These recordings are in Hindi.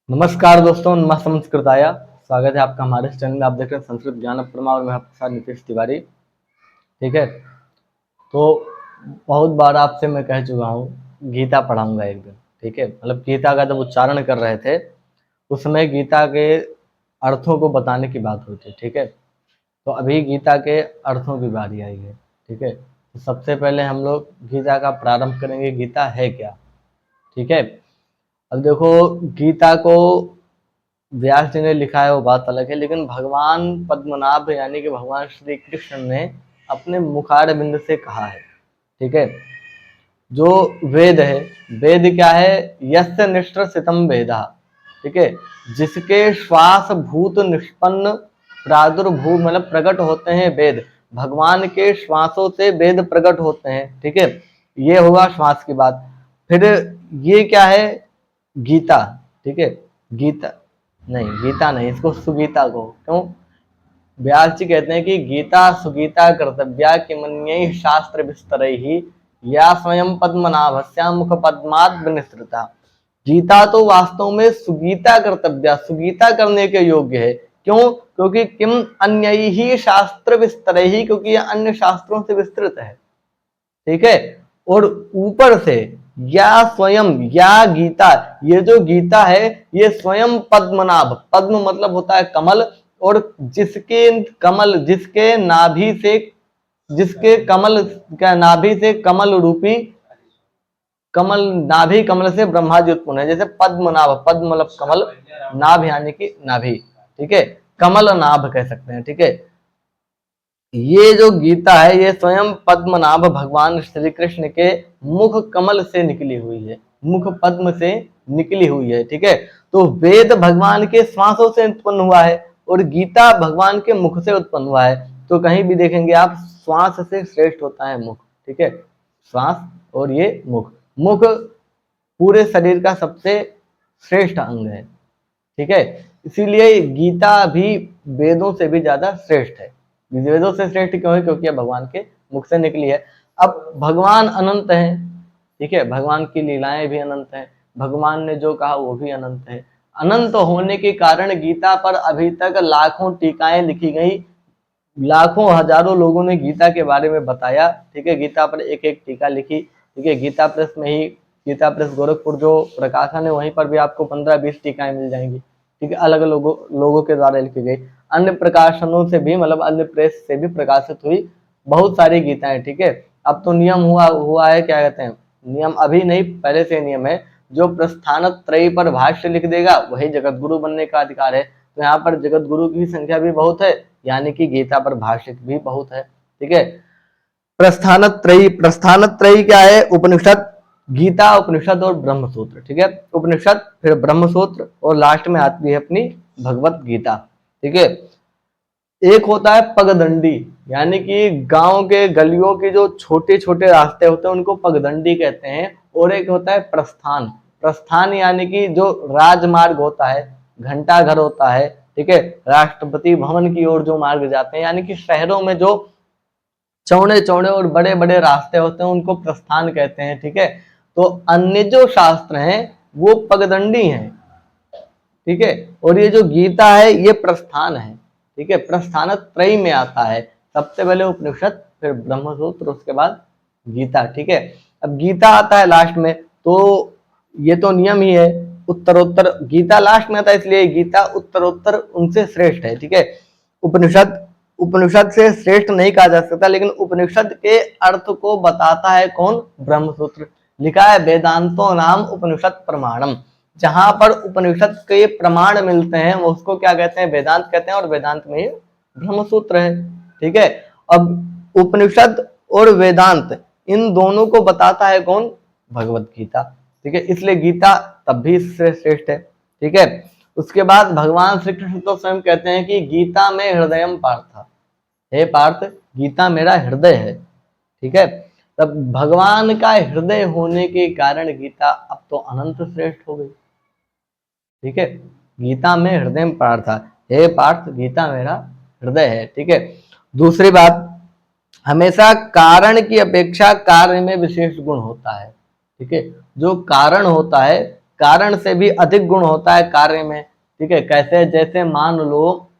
नमस्कार दोस्तों, नमः संस्कृताय। स्वागत है आपका हमारे इस चैनल में। आप देख रहे हैं संस्कृत ज्ञान प्रमा और मैं आपके साथ नीतीश तिवारी। ठीक है, तो बहुत बार आपसे मैं कह चुका हूँ गीता पढ़ाऊंगा एक दिन। ठीक है, मतलब गीता का जब उच्चारण कर रहे थे उस समय गीता के अर्थों को बताने की बात हुई थी। ठीक है, तो अभी गीता के अर्थों की बारी आई है। ठीक है, तो सबसे पहले हम लोग गीता का प्रारंभ करेंगे। गीता है क्या? ठीक है, अब देखो, गीता को व्यास जी ने लिखा है वो बात अलग है, लेकिन भगवान पद्मनाभ यानी कि भगवान श्री कृष्ण ने अपने मुखारबिंद से कहा है। ठीक है, जो वेद है, वेद क्या है? यस्य निष्ठसितम वेदा। ठीक है, जिसके श्वास भूत निष्पन्न प्रादुर्भूत मतलब प्रकट होते हैं वेद। भगवान के श्वासों से वेद प्रकट होते हैं। ठीक है, ये होगा श्वास की बात। फिर ये क्या है? गीता। ठीक है, गीता नहीं, गीता नहीं, इसको सुगीता को। क्यों? व्यास जी कहते हैं कि गीता सुगीता कर्तव्या किमन्यैः शास्त्र विस्तरैः या स्वयं पद्मनाभस्या मुख पद्मात् विनिसृता। गीता तो वास्तव में सुगीता कर्तव्या, सुगीता करने के योग्य है। क्यों? क्योंकि किम अन्यैः शास्त्र विस्तरैः, क्योंकि यह अन्य शास्त्रों से विस्तृत है। ठीक है, और ऊपर से या स्वयं, या गीता, ये जो गीता है ये स्वयं पद्मनाभ, पद्म मतलब होता है कमल, और जिसके कमल, जिसके नाभि से, जिसके कमल क्या नाभि से कमल रूपी, कमल नाभि कमल से ब्रह्मा जी उत्पन्न है। जैसे पद्मनाभ, पद्म मतलब कमल, नाभ यानी कि नाभि। ठीक है, कमल नाभ कह सकते हैं। ठीक है, ये जो गीता है ये स्वयं पद्मनाभ भगवान श्री कृष्ण के मुख कमल से निकली हुई है, मुख पद्म से निकली हुई है। ठीक है, तो वेद भगवान के श्वासों से उत्पन्न हुआ है और गीता भगवान के मुख से उत्पन्न हुआ है। तो कहीं भी देखेंगे आप, श्वास से श्रेष्ठ होता है मुख। ठीक है, श्वास और ये मुख, मुख पूरे शरीर का सबसे श्रेष्ठ अंग है। ठीक है, इसीलिए गीता भी वेदों से भी ज्यादा श्रेष्ठ है। वेदों से श्रेष्ठ क्यों है? क्योंकि भगवान के मुख से निकली है। अब भगवान अनंत है। ठीक है, भगवान की लीलाएं भी अनंत है, भगवान ने जो कहा वो भी अनंत है। अनंत होने के कारण गीता पर अभी तक लाखों टीकाएं लिखी गई, लाखों हजारों लोगों ने गीता के बारे में बताया। ठीक है, गीता पर एक एक टीका लिखी। ठीक है, गीता प्रेस में ही, गीता प्रेस गोरखपुर जो प्रकाशन है वहीं पर भी आपको 15-20 टीकाएं मिल जाएंगी। ठीक है, अलग अलग लोगों के द्वारा लिखी गई। अन्य प्रकाशनों से भी, मतलब अन्य प्रेस से भी प्रकाशित हुई बहुत सारी गीताएं। ठीक है, अब तो नियम हुआ है, क्या कहते हैं, नियम अभी नहीं पहले से नियम है, जो प्रस्थान त्रयी पर भाष्य लिख देगा वही जगत गुरु बनने का अधिकार है। तो यहाँ पर जगत गुरु की संख्या भी बहुत है, यानी कि गीता पर भाष्य भी बहुत है। ठीक है, प्रस्थान त्रयी, प्रस्थान त्रयी क्या है? उपनिषद, गीता, उपनिषद और ब्रह्मसूत्र। ठीक है, उपनिषद, फिर ब्रह्मसूत्र और लास्ट में आती है अपनी भगवत गीता। ठीक है, एक होता है पगदंडी, यानी कि गांव के गलियों के जो छोटे छोटे रास्ते होते हैं उनको पगदंडी कहते हैं। और एक होता है प्रस्थान, प्रस्थान यानी कि जो राजमार्ग होता है, घंटा घर होता है। ठीक है, राष्ट्रपति भवन की ओर जो मार्ग जाते हैं, यानी कि शहरों में जो चौड़े चौड़े और बड़े बड़े रास्ते होते हैं उनको प्रस्थान कहते हैं। ठीक है, तो अन्य जो शास्त्र हैं वो पगदंडी हैं। ठीक है, और ये जो गीता है ये प्रस्थान है। ठीक है, प्रस्थान त्रयी में आता है, सबसे पहले उपनिषद, फिर ब्रह्मसूत्र, उसके बाद गीता। ठीक है, अब गीता आता है लास्ट में, तो ये तो नियम ही है। उत्तरोत्तर गीता लास्ट में आता है, इसलिए गीता उत्तरोत्तर उनसे श्रेष्ठ है। ठीक है, उपनिषद, उपनिषद से श्रेष्ठ नहीं कहा जा सकता, लेकिन उपनिषद के अर्थ को बताता है कौन? ब्रह्मसूत्र। लिखा है वेदांतो नाम उपनिषद प्रमाणम, जहां पर उपनिषद के प्रमाण मिलते हैं वो उसको क्या कहते हैं? वेदांत कहते हैं, और वेदांत में ही ब्रह्मसूत्र है। ठीक है, अब उपनिषद और वेदांत इन दोनों को बताता है कौन? भगवत गीता। ठीक है, इसलिए गीता तब भी इससे श्रेष्ठ है। ठीक है, उसके बाद भगवान श्री कृष्ण तो स्वयं कहते हैं कि गीता में हृदयम पार्थ, हे पार्थ गीता मेरा हृदय है। ठीक है, तब भगवान का हृदय होने के कारण गीता अब तो अनंत श्रेष्ठ हो गई। ठीक है, गीता में हृदय में पार्थ, हे पार्थ गीता मेरा हृदय है। ठीक है, दूसरी बात, हमेशा कारण की अपेक्षा कार्य में विशेष गुण होता है। ठीक है, जो कारण होता है कारण से भी अधिक गुण होता है कार्य में, ठीक है। कैसे? जैसे मान लो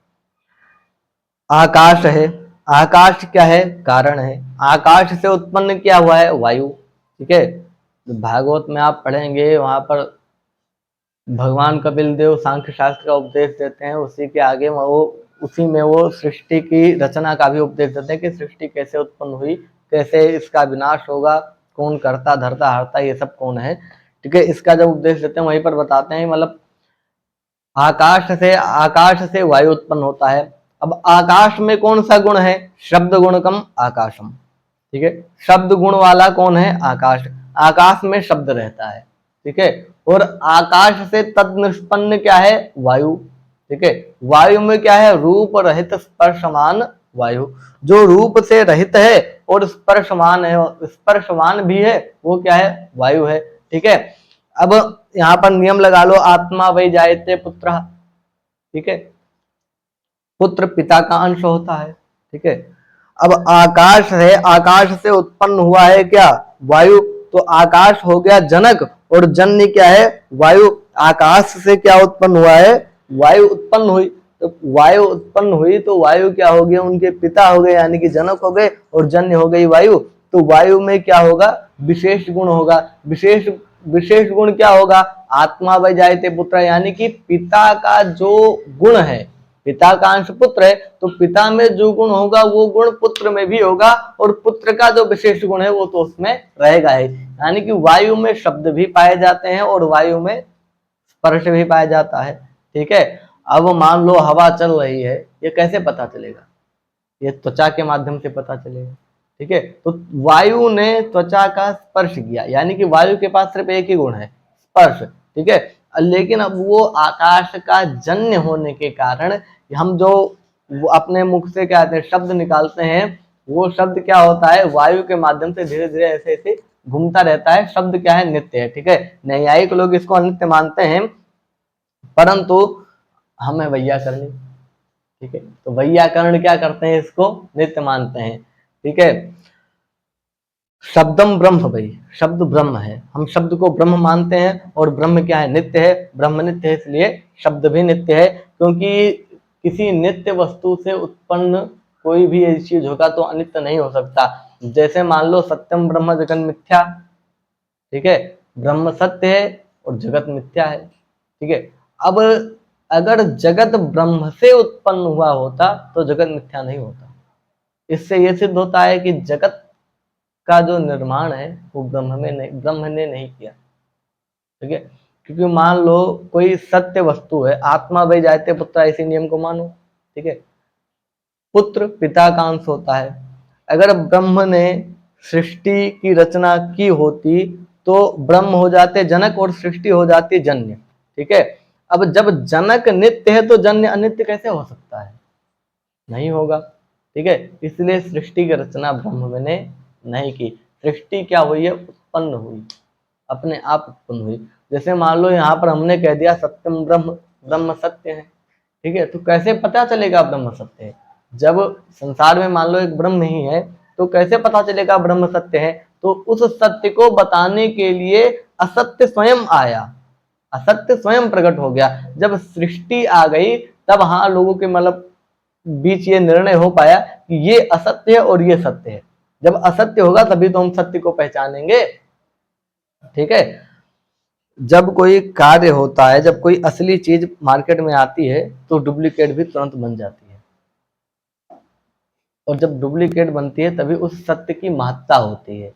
आकाश है, आकाश क्या है? कारण है। आकाश से उत्पन्न क्या हुआ है? वायु, ठीक है। भागवत में आप पढ़ेंगे, वहां पर भगवान कपिल देव सांख्य शास्त्र का उपदेश देते हैं, उसी के आगे उसी में वो सृष्टि की रचना का भी उपदेश देते हैं कि सृष्टि कैसे उत्पन्न हुई, कैसे इसका विनाश होगा, कौन करता धरता हरता, ये सब कौन है, ठीक है। इसका जब उपदेश देते हैं वहीं पर बताते हैं, मतलब आकाश से वायु उत्पन्न होता है। अब आकाश में कौन सा गुण है? शब्द गुणकम आकाशम, ठीक है। शब्द गुण वाला कौन है? आकाश। आकाश में शब्द रहता है, ठीक है। और आकाश से तद निष्पन्न क्या है? वायु, ठीक है। वायु में क्या है? रूप रहित स्पर्शमान वायु। जो रूप से रहित है और स्पर्शमान है, स्पर्शमान भी है, वो क्या है? वायु है, ठीक है। अब यहाँ पर नियम लगा लो, आत्मा वै जायते पुत्र, ठीक है। पुत्र पिता का अंश होता है, ठीक है। अब आकाश है, आकाश से उत्पन्न हुआ है क्या? वायु। तो आकाश हो गया जनक और जन्य क्या है? वायु। आकाश से क्या उत्पन्न हुआ है? वायु उत्पन्न हुई। तो वायु उत्पन्न हुई तो वायु क्या हो गया? उनके पिता हो गए, यानी कि जनक हो गए, और जन्य हो गई वायु। तो वायु में क्या होगा? विशेष गुण होगा। विशेष गुण क्या होगा? आत्मा वै जायते पुत्र, यानी कि पिता का जो गुण है, पिता का अंश पुत्र है, तो पिता में जो गुण होगा वो गुण पुत्र में भी होगा, और पुत्र का जो विशेष गुण है वो तो उसमें रहेगा ही। यानी कि वायु में शब्द भी पाए जाते हैं और वायु में स्पर्श भी पाया जाता है, ठीक है। अब मान लो हवा चल रही है, ये कैसे पता चलेगा? ये त्वचा के माध्यम से पता चलेगा, ठीक है। तो वायु ने त्वचा का स्पर्श किया, यानी कि वायु के पास सिर्फ एक ही गुण है, स्पर्श, ठीक है। लेकिन अब वो आकाश का जन्य होने के कारण हम जो अपने मुख से क्या कहते हैं शब्द निकालते हैं, वो शब्द क्या होता है? वायु के माध्यम से धीरे धीरे ऐसे ऐसे घूमता रहता है। शब्द क्या है? नित्य है, ठीक है। न्यायिक लोग इसको अनित्य मानते हैं, परंतु हमें वैयाकरण, ठीक है। तो वैयाकरण क्या करते हैं? इसको नित्य मानते हैं, ठीक है। शब्दम ब्रह्म, भाई शब्द ब्रह्म है, हम शब्द को ब्रह्म मानते हैं, और ब्रह्म क्या है? नित्य है। ब्रह्म नित्य है, इसलिए शब्द भी नित्य है। क्योंकि किसी नित्य वस्तु से उत्पन्न कोई भी ऐसी चीज होगा तो अनित्य नहीं हो सकता। जैसे मान लो सत्यम ब्रह्म जगत मिथ्या, ठीक है। ब्रह्म सत्य है और जगत मिथ्या है, ठीक है। अब अगर जगत ब्रह्म से उत्पन्न हुआ होता तो जगत मिथ्या नहीं होता। इससे यह सिद्ध होता है कि जगत का जो निर्माण है वो ब्रह्म ने नहीं किया, ठीक है। क्योंकि मान लो कोई सत्य वस्तु है, आत्मा वै जायते पुत्र, इसी नियम को मानो, ठीक है। पुत्र पिता का अंश होता है। अगर ब्रह्म ने सृष्टि की रचना की होती तो ब्रह्म हो जाते जनक और सृष्टि हो जाती जन्य, ठीक है। अब जब जनक नित्य है तो जन्य अनित्य कैसे हो सकता है? नहीं होगा, ठीक है। इसलिए सृष्टि की रचना ब्रह्म ने नहीं की। सृष्टि क्या हुई है? उत्पन्न हुई, अपने आप उत्पन्न हुई। जैसे मान लो यहाँ पर हमने कह दिया सत्यम ब्रह्म, ब्रह्म सत्य है, ठीक है। तो कैसे पता चलेगा ब्रह्म सत्य है? जब संसार में मान लो एक ब्रह्म ही है तो कैसे पता चलेगा ब्रह्म सत्य है? तो उस सत्य को बताने के लिए असत्य स्वयं आया, असत्य स्वयं प्रकट हो गया। जब सृष्टि आ गई तब हाँ लोगों के मतलब बीच ये निर्णय हो पाया कि ये असत्य है और ये सत्य है। जब असत्य होगा तभी तो हम सत्य को पहचानेंगे, ठीक है। जब कोई कार्य होता है, जब कोई असली चीज मार्केट में आती है तो डुप्लीकेट भी तुरंत बन जाती है, और जब डुप्लीकेट बनती है तभी उस सत्य की महत्ता होती है,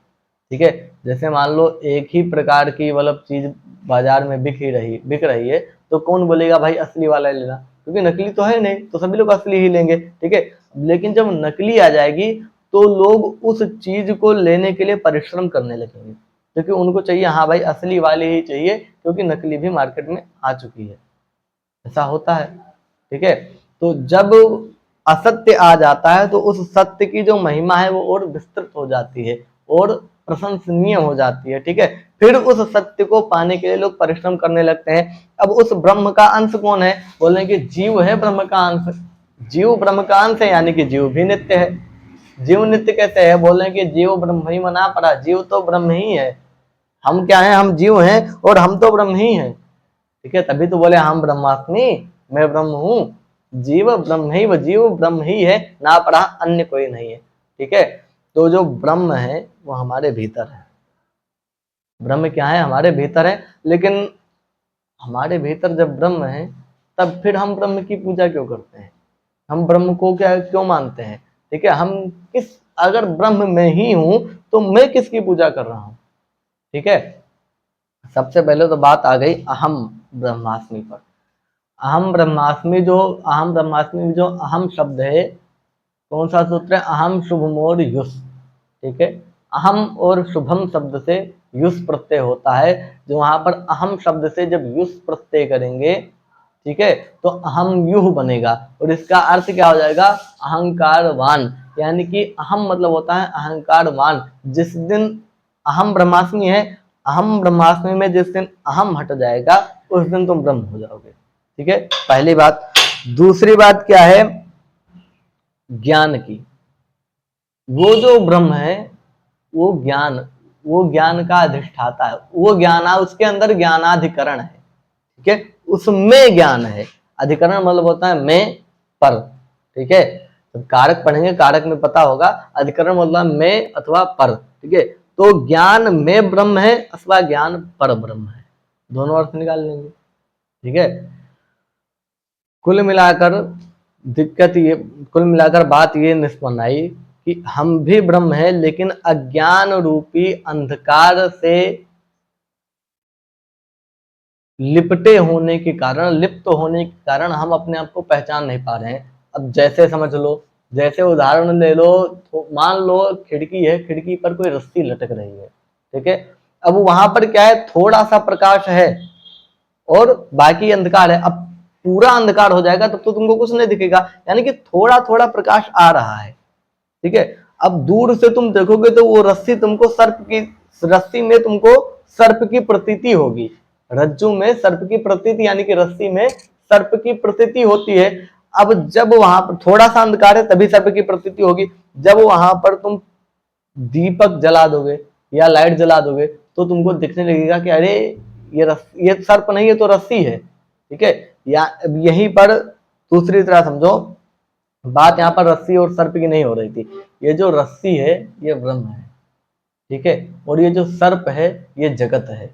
ठीक है। जैसे मान लो एक ही प्रकार की मतलब चीज बाजार में बिक रही है तो कौन बोलेगा भाई असली वाला लेना, क्योंकि नकली तो है नहीं, तो सभी लोग असली ही लेंगे, ठीक है। लेकिन जब नकली आ जाएगी तो लोग उस चीज को लेने के लिए परिश्रम करने लगेंगे, क्योंकि उनको चाहिए हाँ भाई असली वाली ही चाहिए, क्योंकि नकली भी मार्केट में आ चुकी है। ऐसा होता है, ठीक है। तो जब असत्य आ जाता है तो उस सत्य की जो महिमा है वो और विस्तृत हो जाती है और प्रशंसनीय हो जाती है, ठीक है। फिर उस सत्य को पाने के लिए लोग परिश्रम करने लगते हैं। अब उस ब्रह्म का अंश कौन है? बोले कि जीव है ब्रह्म का अंश। जीव ब्रह्म का अंश है, यानी कि जीव भी नित्य है। जीव नित्य कैसे है? बोले कि जीव ब्रह्म ही मना पड़ा, जीव तो ब्रह्म ही है। हम क्या है? हम जीव हैं और हम तो ब्रह्म ही हैं, ठीक है, तभी तो बोले हम ब्रह्मास्मि, मैं ब्रह्म हूँ, जीव ब्रह्म ही, वो जीव ब्रह्म ही है, ना पढ़ा अन्य कोई नहीं है। ठीक है, तो जो ब्रह्म है वो हमारे भीतर है। ब्रह्म क्या है? हमारे भीतर है। लेकिन हमारे भीतर जब ब्रह्म है तब फिर हम ब्रह्म की पूजा क्यों करते हैं? हम ब्रह्म को क्या क्यों मानते हैं? ठीक है, हम किस, अगर ब्रह्म में ही हूं तो मैं किसकी पूजा कर रहा हूं? ठीक है, सबसे पहले तो बात आ गई अहम ब्रह्मास्मि पर। अहम ब्रह्मास्मि में जो अहम शब्द है, कौन सा सूत्र है? अहम शुभम और युस। ठीक है, अहम और शुभम शब्द से युस प्रत्यय होता है। जो वहां पर अहम शब्द से जब युस प्रत्यय करेंगे, ठीक है, तो अहम युह बनेगा और इसका अर्थ क्या हो जाएगा? अहंकारवान। यानी कि अहम मतलब होता है अहंकारवान। जिस दिन अहम ब्रह्मास्मि है, अहम ब्रह्मास्मि में जिस दिन अहम हट जाएगा उस दिन तुम ब्रह्म हो जाओगे। ठीक है, पहली बात। दूसरी बात क्या है? ज्ञान की। वो जो ब्रह्म है वो ज्ञान का अधिष्ठाता है। वो ज्ञाना, उसके अंदर ज्ञानाधिकरण है। ठीक है, उसमें ज्ञान है। अधिकरण मतलब होता है मैं पर। ठीक है, तो कारक पढ़ेंगे, कारक में पता होगा। अधिकरण मतलब मैं अथवा पर। ठीक है, तो ज्ञान में ब्रह्म है अथवा ज्ञान पर ब्रह्म है, दोनों अर्थ निकाल लेंगे। ठीक है, कुल मिलाकर कुल मिलाकर बात ये निष्पन्न आई कि हम भी ब्रह्म है, लेकिन अज्ञान रूपी अंधकार से लिपटे होने के कारण, लिप्त होने के कारण हम अपने आप को पहचान नहीं पा रहे हैं। अब जैसे समझ लो, जैसे उदाहरण ले लो, तो मान लो खिड़की है, खिड़की पर कोई रस्सी लटक रही है। ठीक है, अब वहां पर क्या है? थोड़ा सा प्रकाश है और बाकी अंधकार है। अब पूरा अंधकार हो जाएगा तब तो तुमको कुछ नहीं दिखेगा, यानी कि थोड़ा थोड़ा प्रकाश आ रहा है। ठीक है, अब दूर से तुम देखोगे तो वो रस्सी तुमको रस्सी में तुमको सर्प की प्रतीति होगी। रज्जू में सर्प की प्रतीति, यानी कि रस्सी में सर्प की प्रतीति होती है। अब जब वहां पर थोड़ा सा अंधकार है तभी सर्प की प्रतीति होगी। जब वहां पर तुम दीपक जला दोगे या लाइट जला दोगे तो तुमको दिखने लगेगा कि अरे ये सर्प नहीं, ये तो रस्सी है। ठीक है, या यहीं पर दूसरी तरह समझो, बात यहाँ पर रस्सी और सर्प की नहीं हो रही थी। ये जो रस्सी है ये ब्रह्म है। ठीक है, और ये जो सर्प है ये जगत है,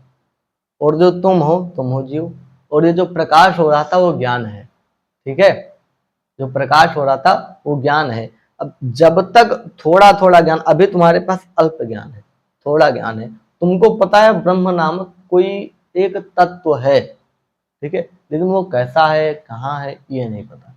और जो तुम हो जीव, और ये जो प्रकाश हो रहा था वो ज्ञान है। ठीक है, जो प्रकाश हो रहा था वो ज्ञान है। अब जब तक थोड़ा थोड़ा ज्ञान, अभी तुम्हारे पास अल्प ज्ञान है, थोड़ा ज्ञान है, तुमको पता है ब्रह्म नामक कोई एक तत्व है। ठीक है, लेकिन वो कैसा है, कहाँ है, ये नहीं पता।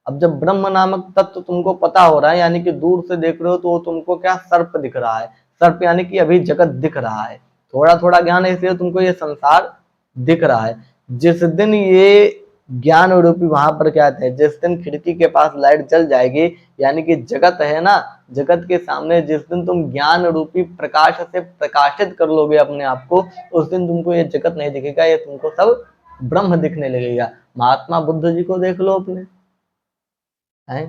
अब जब ब्रह्म नामक तत्व तुमको पता हो रहा है, यानी कि दूर से देख रहे हो तो तुमको क्या सर्प दिख रहा है। सर्प यानी कि अभी जगत दिख रहा है, थोड़ा थोड़ा ज्ञान है इसलिए तुमको ये संसार दिख रहा है। जिस दिन ये ज्ञान रूपी वहां पर क्या कहते हैं, जिस दिन खिड़की के पास लाइट जल जाएगी, यानी कि जगत है ना, जगत के सामने जिस दिन तुम ज्ञान रूपी प्रकाश से प्रकाशित कर लोगे अपने आप को, उस दिन तुमको ये जगत नहीं दिखेगा, ये तुमको सब ब्रह्म दिखने लगेगा। महात्मा बुद्ध जी को देख लो अपने, है,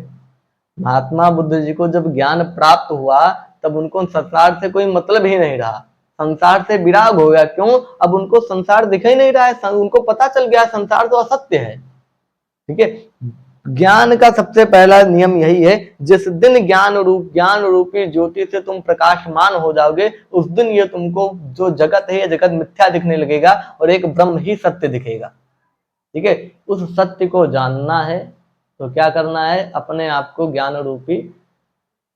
महात्मा बुद्ध जी को जब ज्ञान प्राप्त हुआ तब उनको संसार से कोई मतलब ही नहीं रहा, संसार से विराग हो गया। क्यों? अब उनको संसार दिख ही नहीं रहा है, उनको पता चल गया संसार तो असत्य है। ठीक है, ज्ञान का सबसे पहला नियम यही है, जिस दिन ज्ञान रूपी ज्योति से तुम प्रकाशमान हो जाओगे, उस दिन ये तुमको जो जगत है ये जगत मिथ्या दिखने लगेगा और एक ब्रह्म ही सत्य दिखेगा। ठीक है, उस सत्य को जानना है तो क्या करना है? अपने आप को ज्ञान रूपी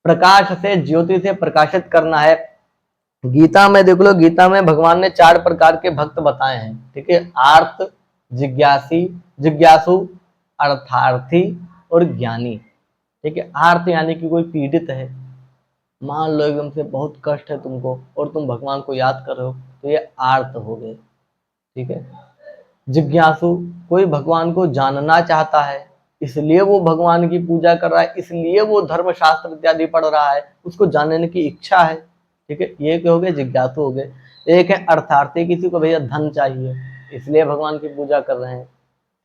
प्रकाश से, ज्योति से प्रकाशित करना है। गीता में देख लो, गीता में भगवान ने 4 प्रकार के भक्त बताए हैं। ठीक है, आर्त, जिज्ञासु, अर्थार्थी और ज्ञानी। ठीक है, आर्त यानी कि कोई पीड़ित है, मान लो एकदम से बहुत कष्ट है तुमको और तुम भगवान को याद कर रहे हो, तो ये आर्त हो गए। ठीक है, जिज्ञासु, कोई भगवान को जानना चाहता है इसलिए वो भगवान की पूजा कर रहा है, इसलिए वो धर्मशास्त्र इत्यादि पढ़ रहा है, उसको जानने की इच्छा है। ठीक है, ये क्या हो गए? जिज्ञासु हो गए। एक है अर्थार्थी, किसी को भैया धन चाहिए इसलिए भगवान की पूजा कर रहे हैं।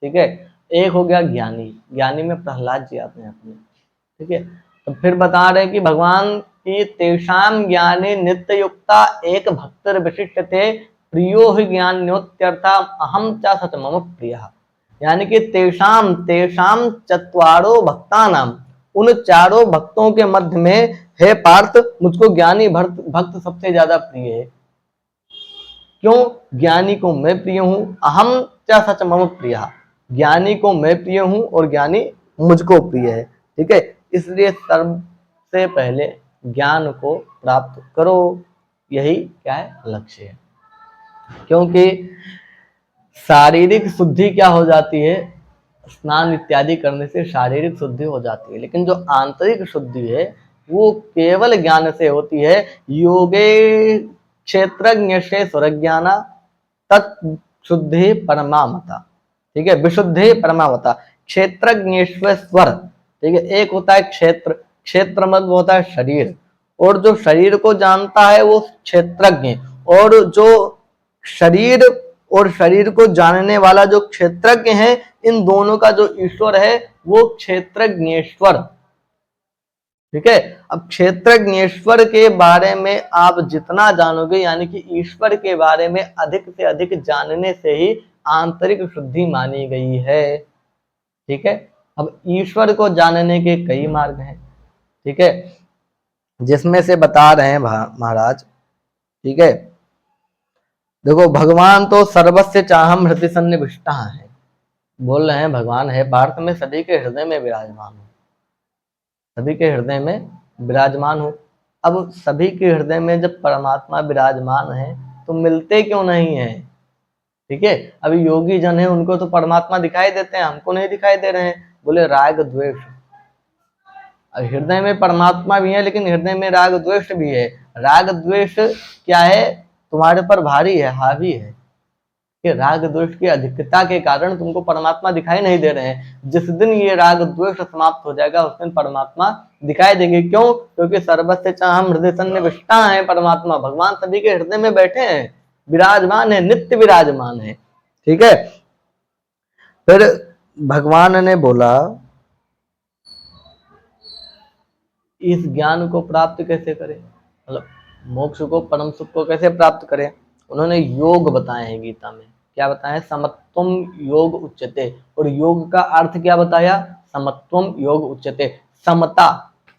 ठीक है, एक हो गया ज्ञानी, ज्ञानी में प्रहलाद जी आते हैं अपने। ठीक है, तो फिर बता रहे हैं कि भगवान की तेषाम ज्ञाने नित्य युक्ता एक भक्त विशिष्ट थे प्रियो हि ज्ञान्योत्यर्था अहम च सच मम प्रियः। यानी कि तेषाम तेषाम चत्वारो भक्तानाम, उन चारों भक्तों के मध्य में हे पार्थ मुझको ज्ञानी भक्त सबसे ज्यादा प्रिय है। क्यों? ज्ञानी को मैं प्रिय हूं, अहम च सच मम प्रियः, ज्ञानी को मैं प्रिय हूं और ज्ञानी मुझको प्रिय है। ठीक है, इसलिए सबसे पहले ज्ञान को प्राप्त करो, यही क्या है? लक्ष्य है। क्योंकि शारीरिक शुद्धि क्या हो जाती है? स्नान इत्यादि करने से शारीरिक शुद्धि हो जाती है, लेकिन जो आंतरिक शुद्धि है वो केवल ज्ञान से होती है। योगे क्षेत्रज्ञ से सुरज्ञाना तत्शुद्धि परमामता। ठीक है, विशुद्धि परमावता। क्षेत्रज्ञेश्वर, ठीक है, एक होता है क्षेत्र, क्षेत्र मतलब होता है शरीर, और जो शरीर को जानता है वो क्षेत्रज्ञ, और जो शरीर और शरीर को जानने वाला जो क्षेत्रज्ञ है, इन दोनों का जो ईश्वर है वो क्षेत्रज्ञेश्वर। ठीक है, अब क्षेत्रज्ञेश्वर के बारे में आप जितना जानोगे, यानी कि ईश्वर के बारे में अधिक से अधिक जानने से ही आंतरिक शुद्धि मानी गई है। ठीक है, अब ईश्वर को जानने के कई मार्ग हैं। ठीक है, जिसमें से बता रहे हैं महाराज। ठीक है, देखो भगवान तो सर्वस्य चाहम हृदय सन्निविष्टा है, बोल रहे हैं भगवान है पार्थ में सभी के हृदय में विराजमान हूँ, सभी के हृदय में विराजमान हूँ। अब सभी के हृदय में जब परमात्मा विराजमान है तो मिलते क्यों नहीं है? ठीक है, अभी योगी जन है उनको तो परमात्मा दिखाई देते हैं, हमको नहीं दिखाई दे रहे हैं। बोले राग द्वेष, हृदय में परमात्मा भी है लेकिन हृदय में राग द्वेष भी है। राग द्वेष क्या है? तुम्हारे पर भारी है, हावी है। कि राग द्वेष की अधिकता के कारण तुमको परमात्मा दिखाई नहीं दे रहे हैं। जिस दिन ये राग द्वेष समाप्त हो जाएगा उस दिन परमात्मा दिखाई देंगे। क्यों? क्योंकि सर्वस्य चाहम हृदय सन्निविष्टा है परमात्मा, भगवान सभी के हृदय में बैठे हैं, विराजमान है, नित्य विराजमान है। ठीक है, फिर भगवान ने बोला इस ज्ञान को प्राप्त कैसे करें, मतलब मोक्ष को, परम सुख को कैसे प्राप्त करें? उन्होंने योग बताए हैं गीता में। क्या बताया? समत्वम योग उच्यते। और योग का अर्थ क्या बताया? समत्वम योग उच्यते, समता।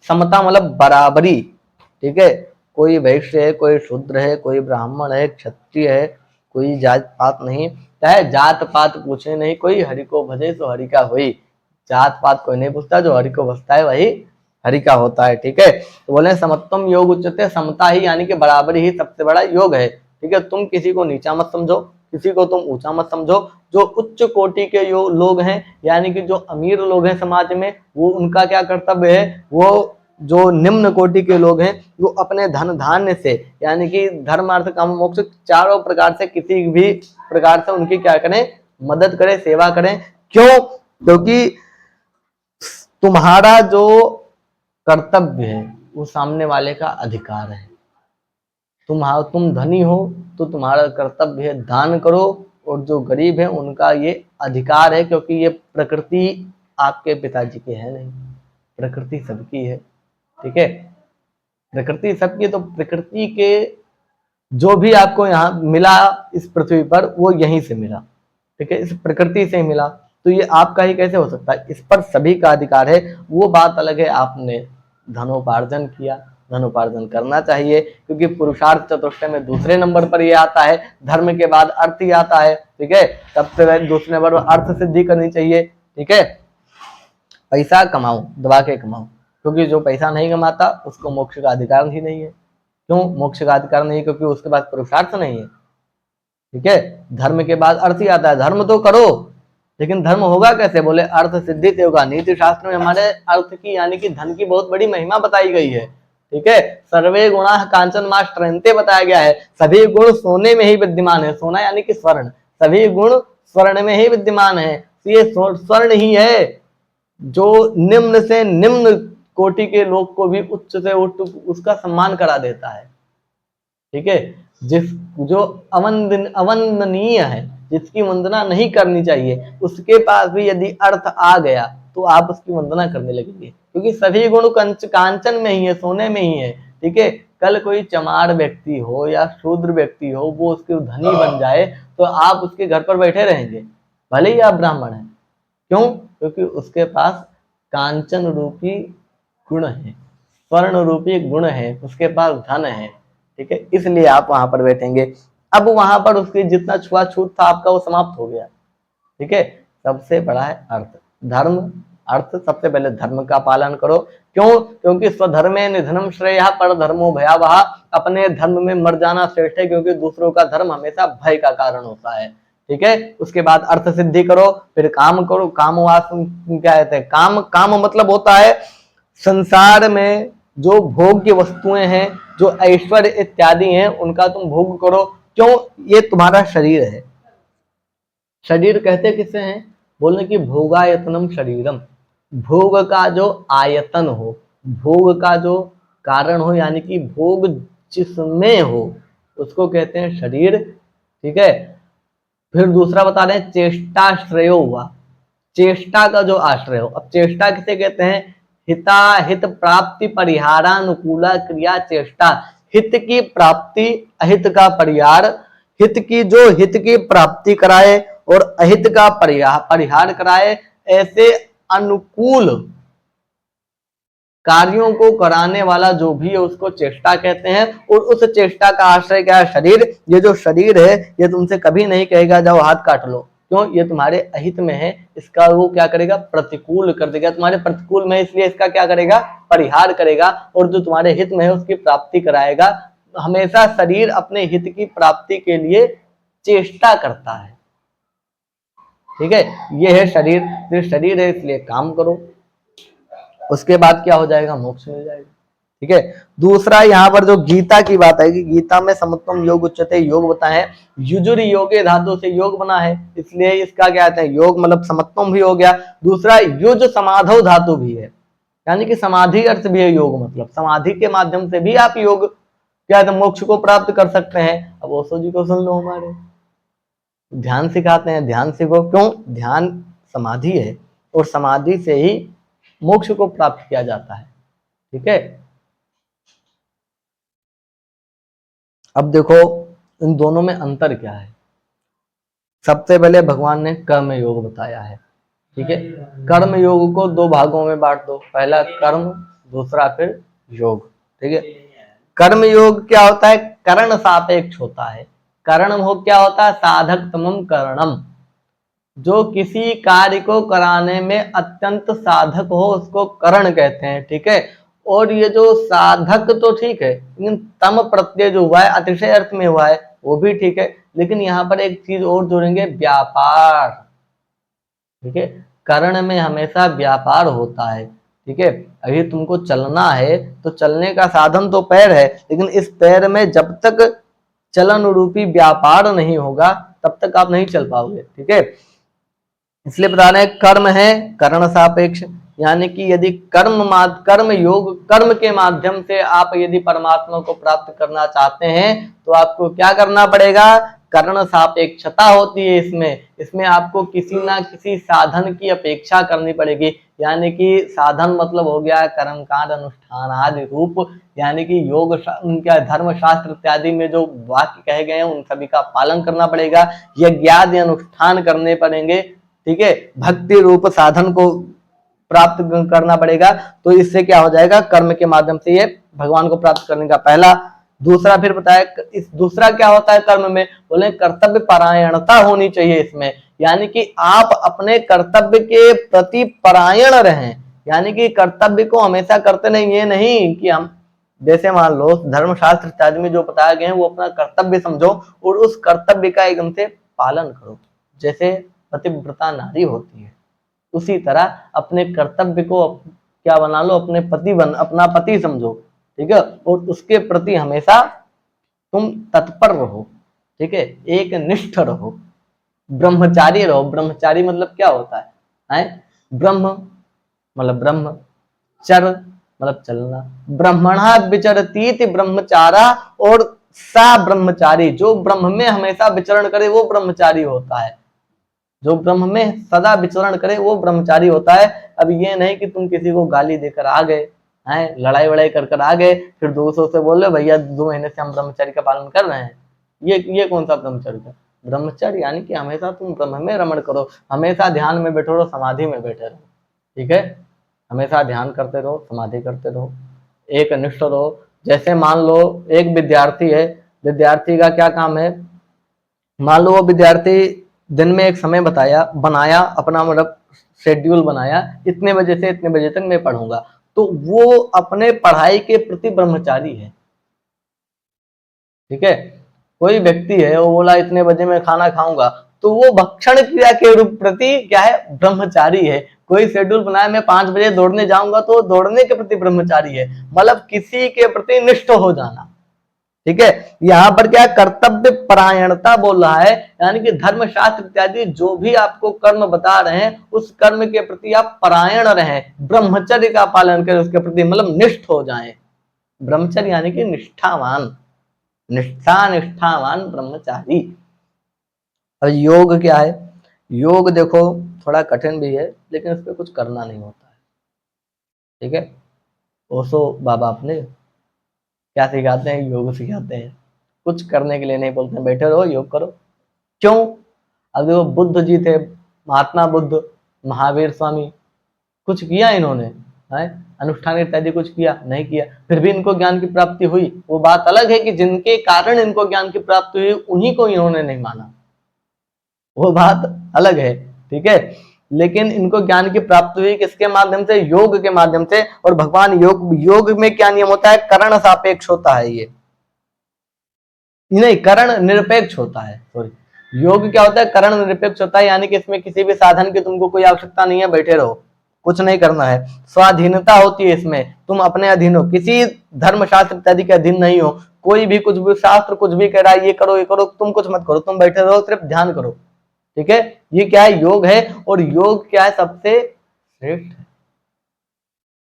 समता मतलब बराबरी। ठीक है, कोई वैश्य है, कोई शूद्र है, कोई ब्राह्मण है, क्षत्रिय है, कोई जात पात नहीं, चाहे जात पात पूछे नहीं, कोई हरि को भजे सो हरि का होई। जात पात कोई नहीं पूछता, जो हरि को भजता है वही हरि का होता है। ठीक है, तो बोले समत्वम योग उच्यते, समता ही यानी कि बराबरी ही सबसे बड़ा योग है। ठीक है, तुम किसी को नीचा मत समझो, किसी को तुम ऊंचा मत समझो। जो उच्च कोटि के लोग हैं, यानी कि जो अमीर लोग हैं समाज में, वो उनका क्या कर्तव्य है? वो जो निम्न कोटि के लोग हैं वो अपने धन धान्य से, यानी कि धर्म अर्थ काम मोक्ष चारों प्रकार से, किसी भी प्रकार से उनकी क्या करें? मदद करें, सेवा करें। क्यों? क्योंकि तुम्हारा जो कर्तव्य है वो सामने वाले का अधिकार है। तुम धनी हो तो तुम्हारा कर्तव्य है दान करो, और जो गरीब है उनका ये अधिकार है, क्योंकि ये प्रकृति आपके पिताजी की है नहीं, प्रकृति सबकी है। ठीक है, प्रकृति सबकी, तो प्रकृति के जो भी आपको यहाँ मिला इस पृथ्वी पर वो यहीं से मिला। ठीक है, इस प्रकृति से मिला, तो ये आपका ही कैसे हो सकता है? इस पर सभी का अधिकार है। वो बात अलग है, आपने धनोपार्जन किया, धनोपार्जन करना चाहिए, क्योंकि पुरुषार्थ चतुष्टय में दूसरे नंबर पर ये आता है, धर्म के बाद अर्थ ही आता है। ठीक है, सबसे पहले दूसरे नंबर पर अर्थ सिद्धि करनी चाहिए। ठीक है, पैसा कमाओ, दबा के कमाओ, क्योंकि जो पैसा नहीं कमाता उसको मोक्ष का अधिकार ही नहीं है। क्यों मोक्ष का अधिकार नहीं? क्योंकि उसके पास पुरुषार्थ नहीं है। ठीक है, धर्म के बाद अर्थ ही आता है। धर्म तो करो, लेकिन धर्म होगा कैसे? बोले अर्थ सिद्धि होगा। नीति शास्त्र में हमारे अर्थ की यानी कि धन की बहुत बड़ी महिमा बताई गई है। ठीक है, सर्वे गुणा कांचन माश्रयन्ते बताया गया है, सभी गुण सोने में ही विद्यमान है। सोना यानी कि स्वर्ण, सभी गुण स्वर्ण में ही विद्यमान है। तो ये स्वर्ण ही है जो निम्न से निम्न कोटि के लोग को भी उच्च से उच्च उसका सम्मान करा देता है। ठीक है, जो अवंदनीय है, जिसकी वंदना नहीं करनी चाहिए, उसके पास भी यदि अर्थ आ गया तो आप उसकी वंदना करने लगेंगे, क्योंकि सभी गुण कांचन में ही है, सोने में ही है। ठीक है, कल कोई चमार व्यक्ति हो या शूद्र व्यक्ति हो, वो उसके धनी बन जाए तो आप उसके घर पर बैठे रहेंगे, भले ही आप ब्राह्मण हैं। क्यों? क्योंकि उसके पास कांचन रूपी गुण है, स्वर्ण रूपी गुण है, उसके पास धन है, ठीक है, इसलिए आप वहां पर बैठेंगे। अब वहां पर उसकी जितना छुआछूत था आपका वो समाप्त हो गया, ठीक है। सबसे बड़ा है अर्थ, धर्म, अर्थ। सबसे पहले धर्म का पालन करो। क्यों? क्योंकि स्वधर्मे निधनम श्रेयः पर धर्मो भयावह। अपने धर्म में मर जाना श्रेष्ठ है, क्योंकि दूसरों का धर्म हमेशा भय का कारण होता है, ठीक है। उसके बाद अर्थ सिद्धि करो, फिर काम करो। कामवास क्या कहते हैं? काम मतलब होता है संसार में जो भोग्य वस्तुएं हैं, जो ऐश्वर्य इत्यादि हैं, उनका तुम भोग करो। क्यों? ये तुम्हारा शरीर है। शरीर कहते किसे हैं? बोलने की भोगायतनम शरीरम। भोग का जो आयतन हो, भोग का जो कारण हो, यानी कि भोग जिसमें हो, उसको कहते हैं शरीर, ठीक है। फिर दूसरा बता रहे हैं चेष्टाश्रय हुआ, चेष्टा का जो आश्रय हो। अब चेष्टा किसे कहते हैं? हिताहित प्राप्ति परिहारानुकूला क्रिया चेष्टा। हित की प्राप्ति, अहित का परिहार। हित की जो हित की प्राप्ति कराए और अहित का परिहार कराए, ऐसे अनुकूल कार्यों को कराने वाला जो भी है उसको चेष्टा कहते हैं। और उस चेष्टा का आश्रय क्या है? शरीर। ये जो शरीर है ये तुमसे कभी नहीं कहेगा जाओ हाथ काट लो। क्यों? ये तुम्हारे अहित में है, इसका वो क्या करेगा? प्रतिकूल कर देगा। तुम्हारे प्रतिकूल में, इसलिए इसका क्या करेगा? परिहार करेगा। और जो तुम्हारे हित में है उसकी प्राप्ति कराएगा। हमेशा शरीर अपने हित की प्राप्ति के लिए चेष्टा करता है, ठीक है। ये है शरीर। शरीर है इसलिए काम करो, उसके बाद क्या हो जाएगा? मोक्ष मिल जाएगा, ठीक है। दूसरा यहाँ पर जो गीता की बात है कि गीता में समत्वम योग उच्यते, योग बताए। युजुर योगे धातु से योग बना है, इसलिए इसका क्या कहते हैं? योग मतलब समत्वम भी हो गया। दूसरा युज समाधो धातु भी है, यानी कि समाधि अर्थ भी है योग, मतलब समाधि के माध्यम से भी आप योग क्या है मोक्ष को प्राप्त कर सकते हैं। अब ओशो जी को सुन लो, हमारे ध्यान सिखाते हैं, ध्यान सीखो। क्यों? ध्यान समाधि है और समाधि से ही मोक्ष को प्राप्त किया जाता है, ठीक है। अब देखो इन दोनों में अंतर क्या है। सबसे पहले भगवान ने कर्म योग बताया है, ठीक है। कर्म योग को दो भागों में बांट दो, पहला कर्म, दूसरा फिर योग, ठीक है। कर्म योग क्या होता है? करण सापेक्ष होता है। करण हो क्या होता है? साधक तमम करणम। जो किसी कार्य को कराने में अत्यंत साधक हो उसको करण कहते हैं, ठीक है। और ये जो साधक तो ठीक है, लेकिन तम प्रत्यय जो हुआ है अतिशय अर्थ में हुआ है, वो भी ठीक है। लेकिन यहाँ पर एक चीज और जोड़ेंगे, व्यापार, ठीक है। करण में हमेशा व्यापार होता है, ठीक है। अभी तुमको चलना है तो चलने का साधन तो पैर है, लेकिन इस पैर में जब तक चलन रूपी व्यापार नहीं होगा तब तक आप नहीं चल पाओगे, ठीक है। इसलिए बता रहे हैं कर्म है करण सापेक्ष, यानी कि यदि कर्म योग, कर्म के माध्यम से आप यदि परमात्मा को प्राप्त करना चाहते हैं तो आपको क्या करना पड़ेगा? करण सापेक्षता होती है इसमें आपको किसी ना किसी साधन की अपेक्षा करनी पड़ेगी। यानी कि साधन मतलब हो गया कर्मकांड अनुष्ठान आदि रूप, यानी कि योग उनका धर्म शास्त्र इत्यादि में जो वाक्य कहे गए हैं उन सभी का पालन करना पड़ेगा, यज्ञ आदि अनुष्ठान करने पड़ेंगे, ठीक है। भक्ति रूप साधन को प्राप्त करना पड़ेगा। तो इससे क्या हो जाएगा? कर्म के माध्यम से ये भगवान को प्राप्त करने का पहला। दूसरा फिर बताया, इस दूसरा क्या होता है कर्म में? बोले कर्तव्य परायणता होनी चाहिए इसमें, यानी कि आप अपने कर्तव्य के प्रति परायण रहें, यानी कि कर्तव्य को हमेशा करते नहीं, ये नहीं कि हम जैसे मान लो धर्मशास्त्र इत्यादि में जो बताया गया है वो अपना कर्तव्य समझो और उस कर्तव्य का एकदम से पालन करो। जैसे पतिव्रता नारी होती है, उसी तरह अपने कर्तव्य को क्या बना लो, अपना पति समझो, ठीक है। और उसके प्रति हमेशा तुम तत्पर रहो, ठीक है, एक निष्ठ रहो, ब्रह्मचारी रहो। ब्रह्मचारी मतलब क्या होता है? ब्रह्म मतलब ब्रह्मचर मतलब चलना, ब्रह्मणा विचरतीति ब्रह्मचारा, और सा ब्रह्मचारी, जो ब्रह्म में हमेशा विचरण करे वो ब्रह्मचारी होता है, जो ब्रह्म में सदा विचरण करे वो ब्रह्मचारी होता है। अब ये नहीं कि तुम किसी को गाली देकर आ गए, हैं, लड़ाई वड़ाई कर कर आ गए, फिर दोस्तों से बोले भैया 2 महीने से हम ब्रह्मचर्य का पालन कर रहे हैं। ये कौन सा ब्रह्मचर्य है? ब्रह्मचर्य यानी कि हमेशा तुम ब्रह्म में रमण करो, हमेशा ध्यान में बैठो रहो, समाधि में बैठे रहो, ठीक है, हमेशा ध्यान करते रहो, समाधि करते रहो, एक निष्ठ रहो। जैसे मान लो एक विद्यार्थी है, विद्यार्थी का क्या काम है, मान लो वो विद्यार्थी दिन में एक समय बनाया अपना, मतलब शेड्यूल बनाया, इतने बजे से इतने बजे तक मैं पढ़ूंगा, तो वो अपने पढ़ाई के प्रति ब्रह्मचारी है, ठीक है। कोई व्यक्ति है वो बोला इतने बजे मैं खाना खाऊंगा, तो वो भक्षण क्रिया के रूप प्रति क्या है, ब्रह्मचारी है। कोई शेड्यूल बनाया मैं 5 बजे दौड़ने जाऊंगा, तो दौड़ने के प्रति ब्रह्मचारी है, मतलब किसी के प्रति निष्ठ हो जाना, ठीक है। यहाँ पर क्या कर्तव्य परायणता बोल रहा है, यानी कि धर्म शास्त्र इत्यादि जो भी आपको कर्म बता रहे हैं, उस कर्म के प्रति आप परायण रहें, ब्रह्मचर्य का पालन करें, उसके प्रति मतलब निष्ठ हो जाएं। ब्रह्मचर्य यानी कि निष्ठावान, निष्ठावान ब्रह्मचारी। अब योग क्या है? योग देखो थोड़ा कठिन भी है, लेकिन इस पर कुछ करना नहीं होता है, ठीक है। ओशो बाबा अपने क्या सिखाते हैं? योग सिखाते हैं, कुछ करने के लिए नहीं बोलते हैं, बैठे रहो योग करो। क्यों? अब देखो बुद्ध जी थे, महात्मा बुद्ध, महावीर स्वामी, कुछ किया इन्होंने है? अनुष्ठान इत्यादि कुछ किया? नहीं किया, फिर भी इनको ज्ञान की प्राप्ति हुई। वो बात अलग है कि जिनके कारण इनको ज्ञान की प्राप्ति हुई उन्हीं को इन्होंने नहीं माना, वो बात अलग है, ठीक है। लेकिन इनको ज्ञान की प्राप्ति हुई किसके माध्यम से? योग के माध्यम से। और भगवान योग में क्या नियम होता है? करण सापेक्ष होता है, ये नहीं, करण निरपेक्ष होता है, सॉरी। योग क्या होता है? करण निरपेक्ष होता है, यानी कि इसमें किसी भी साधन की तुमको कोई आवश्यकता नहीं है, बैठे रहो, कुछ नहीं करना है। स्वाधीनता होती है इसमें, तुम अपने अधीन हो, किसी धर्म शास्त्र इत्यादि के अधीन नहीं हो। कोई भी कुछ भी शास्त्र कुछ भी कह रहा है ये करो ये करो, तुम कुछ मत करो, तुम बैठे रहो, सिर्फ ध्यान करो, ठीक है। ये क्या है? योग है। और योग क्या है? सबसे श्रेष्ठ है।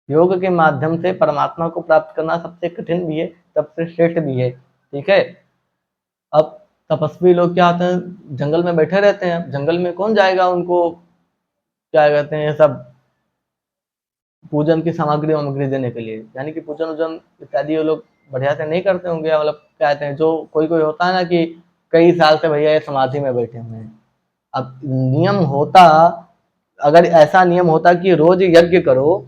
योग के माध्यम से परमात्मा को प्राप्त करना सबसे कठिन भी है, सबसे श्रेष्ठ भी है, ठीक है। अब तपस्वी लोग क्या होते हैं? जंगल में बैठे रहते हैं, जंगल में कौन जाएगा उनको क्या कहते हैं, ये सब पूजन की सामग्री वामग्री देने के लिए, यानी कि पूजन वूजन इत्यादि वो लोग बढ़िया से नहीं करते होंगे, मतलब क्या कहते हैं, जो कोई कोई होता है ना कि कई साल से भैया ये समाधि में बैठे हुए हैं। अब नियम होता, अगर ऐसा नियम होता कि रोज यज्ञ करो,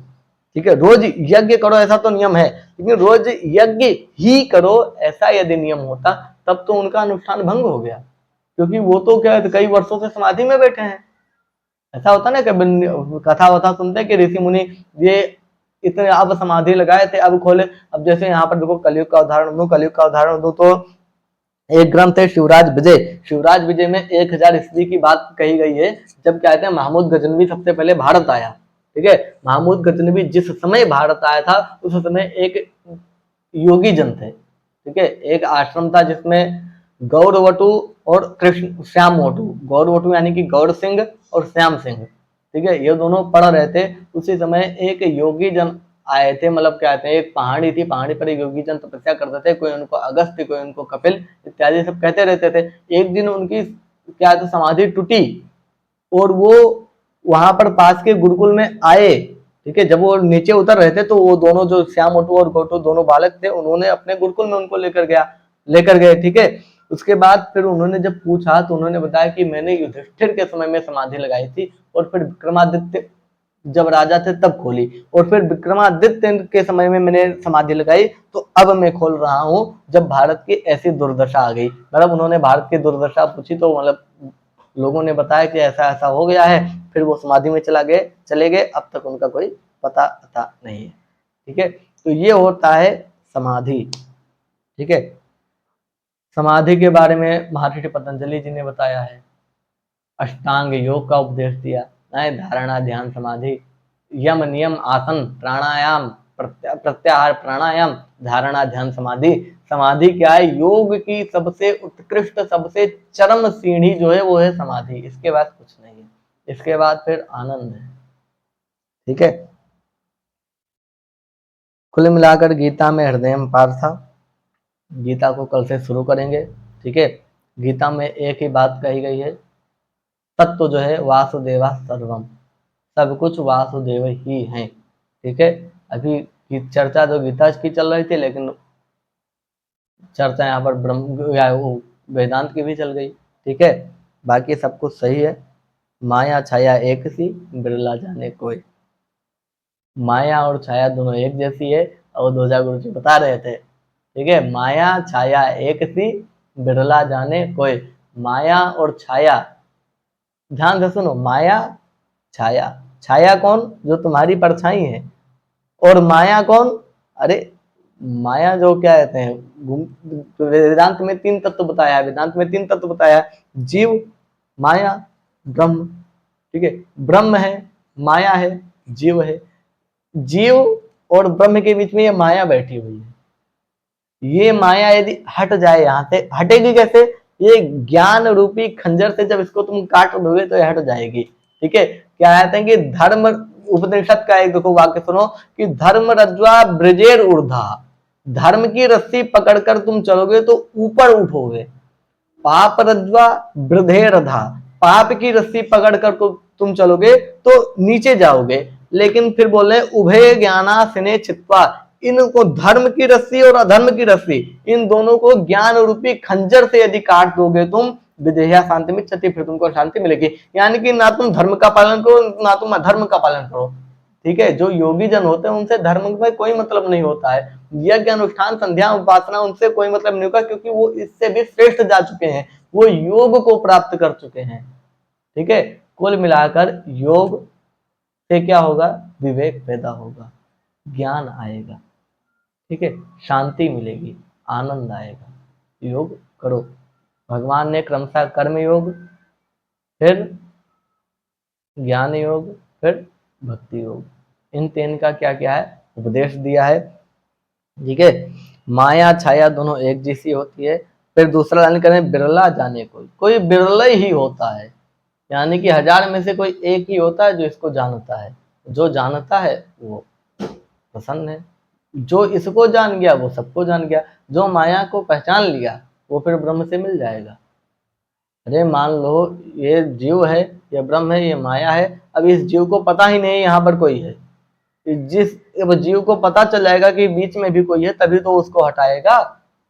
ठीक है, रोज यज्ञ करो, ऐसा तो नियम है, लेकिन रोज यज्ञ ही करो ऐसा यदि नियम होता, तब तो उनका अनुष्ठान भंग हो गया, क्योंकि वो तो क्या है, कई वर्षों से समाधि में बैठे हैं। ऐसा होता ना कि कथा वथा सुनते कि ऋषि मुनि ये इतने अब समाधि लगाए थे, अब खोले। अब जैसे यहाँ पर देखो कलयुग का उदाहरण दो, कलयुग का उदाहरण दो तो एक ग्रंथ है शिवराज विजय। शिवराज विजय में 1000 ईस्वी की बात कही गई है, जब क्या कहते हैं महमूद गजनवी सबसे पहले भारत आया, ठीक है। महमूद गजनवी जिस समय भारत आया था, उस समय एक योगी जन थे, ठीक है, एक आश्रम था जिसमें गौरवटु और कृष्ण श्याम वटु, गौरवटु यानी कि गौर सिंह और श्याम सिंह, ठीक है, ये दोनों पढ़ रहे थे। उसी समय एक योगी जन आए थे, मतलब क्या कहते हैं, एक पहाड़ी थी, पहाड़ी पर एक योगी जन तपस्या करते थे, कोई उनको अगस्त्य, कोई उनको कपिल इत्यादि सब कहते रहते थे। एक दिन उनकी क्या तो समाधि टूटी और वो वहां पर पास के गुरुकुल में आए, ठीक है। जब वो नीचे उतर रहे थे तो वो दोनों जो श्याम मोटू और गोटू दोनों बालक थे, उन्होंने अपने गुरुकुल में उनको लेकर गए, ठीक है। उसके बाद फिर उन्होंने जब पूछा तो उन्होंने बताया कि मैंने युधिष्ठिर के समय में समाधि लगाई थी, और फिर विक्रमादित्य जब राजा थे तब खोली, और फिर विक्रमादित्य के समय में मैंने समाधि लगाई, तो अब मैं खोल रहा हूँ जब भारत की ऐसी दुर्दशा आ गई। मतलब उन्होंने भारत की दुर्दशा पूछी तो मतलब लोगों ने बताया कि ऐसा ऐसा हो गया है, फिर वो समाधि में चले गए, अब तक उनका कोई पता नहीं है, ठीक है। तो ये होता है समाधि, ठीक है। समाधि के बारे में महर्षि पतंजलि जी ने बताया है, अष्टांग योग का उपदेश दिया है, धारणा ध्यान समाधि, यम नियम आसन प्राणायाम प्रत्याहार प्राणायाम धारणा ध्यान समाधि। समाधि क्या है? योग की सबसे उत्कृष्ट सबसे चरम सीढ़ी जो है वो है समाधि, इसके बाद कुछ नहीं है, इसके बाद फिर आनंद है, ठीक है। कुल मिलाकर गीता में हृदय पार्था, गीता को कल से शुरू करेंगे, ठीक है। गीता में एक ही बात कही गई है, तत्व जो है वासुदेवा सर्वम, सब कुछ वासुदेव ही हैं, ठीक है। अभी कि चर्चा तो गीता की चल रही थी, लेकिन चर्चा यहाँ पर ब्रह्म या वो वेदांत की भी चल गई। ठीक है, बाकी सब कुछ सही है। माया छाया एक सी, बिरला जाने कोई। माया और छाया दोनों एक जैसी है, और ध्वजा गुरु जी बता रहे थे। ठीक है, माया छाया एक सी, बिरला जाने कोई। माया और छाया, ध्यान से सुनो, माया छाया। छाया कौन? जो तुम्हारी परछाई है। और माया कौन? अरे माया जो क्या कहते हैं, वेदांत में तीन तत्व बताया है, वेदांत में तीन तत्व बताया है, जीव, माया, ब्रह्म। ठीक है, ब्रह्म है, माया है, जीव है। जीव और ब्रह्म के बीच में ये माया बैठी हुई है। ये माया यदि हट जाए, यहां से हटेगी कैसे? ये ज्ञान रूपी खंजर से जब इसको तुम काट दोगे तो ये हट जाएगी। ठीक है, क्या कहते हैं कि धर्म, उपनिषद का एक देखो वाक्य सुनो कि धर्म रज्ज्वा ब्रजेर ऊर्धा। धर्म की रस्सी पकड़कर तुम चलोगे तो ऊपर उठोगे। पाप रज्ज्वा वृद्धेरधा, पाप की रस्सी पकड़कर तुम चलोगे तो नीचे जाओगे। लेकिन फिर बोल रहे उभय ज्ञानासिने चित्वा, इनको धर्म की रस्सी और अधर्म की रस्सी, इन दोनों को ज्ञान रूपी खंजर से यदि काट दोगे तुम, विदेहा शांति में चति, फिर तुमको शांति मिलेगी। यानी कि ना तुम धर्म का पालन करो, ना तुम अधर्म का पालन करो। ठीक है, जो योगी जन होते हैं उनसे धर्म में कोई मतलब नहीं होता है, यज्ञ अनुष्ठान संध्या उपासना उनसे कोई मतलब नहीं होगा, क्योंकि वो इससे भी श्रेष्ठ जा चुके हैं, वो योग को प्राप्त कर चुके हैं। ठीक है, कुल मिलाकर योग से क्या होगा? विवेक पैदा होगा, ज्ञान आएगा। ठीक है, शांति मिलेगी, आनंद आएगा। योग करो। भगवान ने क्रमशः कर्म योग, फिर ज्ञान योग, फिर भक्ति योग, इन तीन का क्या क्या है? उपदेश दिया है। ठीक है, माया छाया दोनों एक जैसी होती है। फिर दूसरा लाइन करें, बिरला जाने कोई, कोई बिरला ही होता है, यानी कि 1000 में से कोई एक ही होता है जो इसको जानता है। जो जानता है वो प्रसन्न है, जो इसको जान गया वो सबको जान गया। जो माया को पहचान लिया वो फिर ब्रह्म से मिल जाएगा। अरे मान लो ये जीव है, ये ब्रह्म है, ये माया है, अब इस जीव को पता ही नहीं यहाँ पर कोई है। जिस जीव को पता चल जाएगा कि बीच में भी कोई है, तभी तो उसको हटाएगा।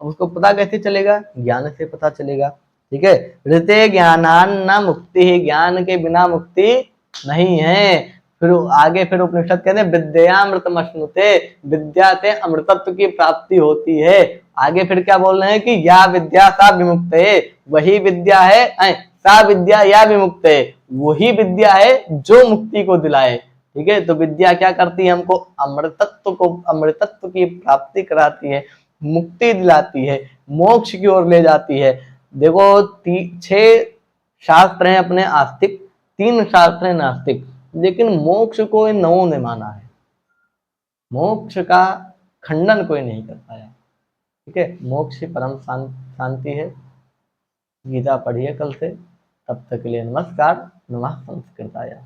उसको पता कैसे चलेगा? ज्ञान से पता चलेगा। ठीक है, ऋते ज्ञानान न मुक्ति, ज्ञान के बिना मुक्ति नहीं है। फिर आगे फिर उपनिषद कहते हैं विद्यामृतमश्नुते, विद्या से अमृतत्व की प्राप्ति होती है। आगे फिर क्या बोल रहे हैं कि या विद्या सा विमुक्त है, वही विद्या है, सा विद्या या विमुक्त है, वही विद्या है जो मुक्ति को दिलाए। ठीक है, तो विद्या क्या करती है? हमको अमृतत्व की प्राप्ति कराती है, मुक्ति दिलाती है, मोक्ष की ओर ले जाती है। देखो 6 शास्त्र हैं अपने आस्तिक, 3 शास्त्र हैं नास्तिक, लेकिन मोक्ष को इन 9 ने माना है। मोक्ष का खंडन कोई नहीं कर पाया। ठीक है, मोक्ष परम शांति है। गीता पढ़िए कल से, तब तक के लिए नमस्कार। नमः संस्कृताय।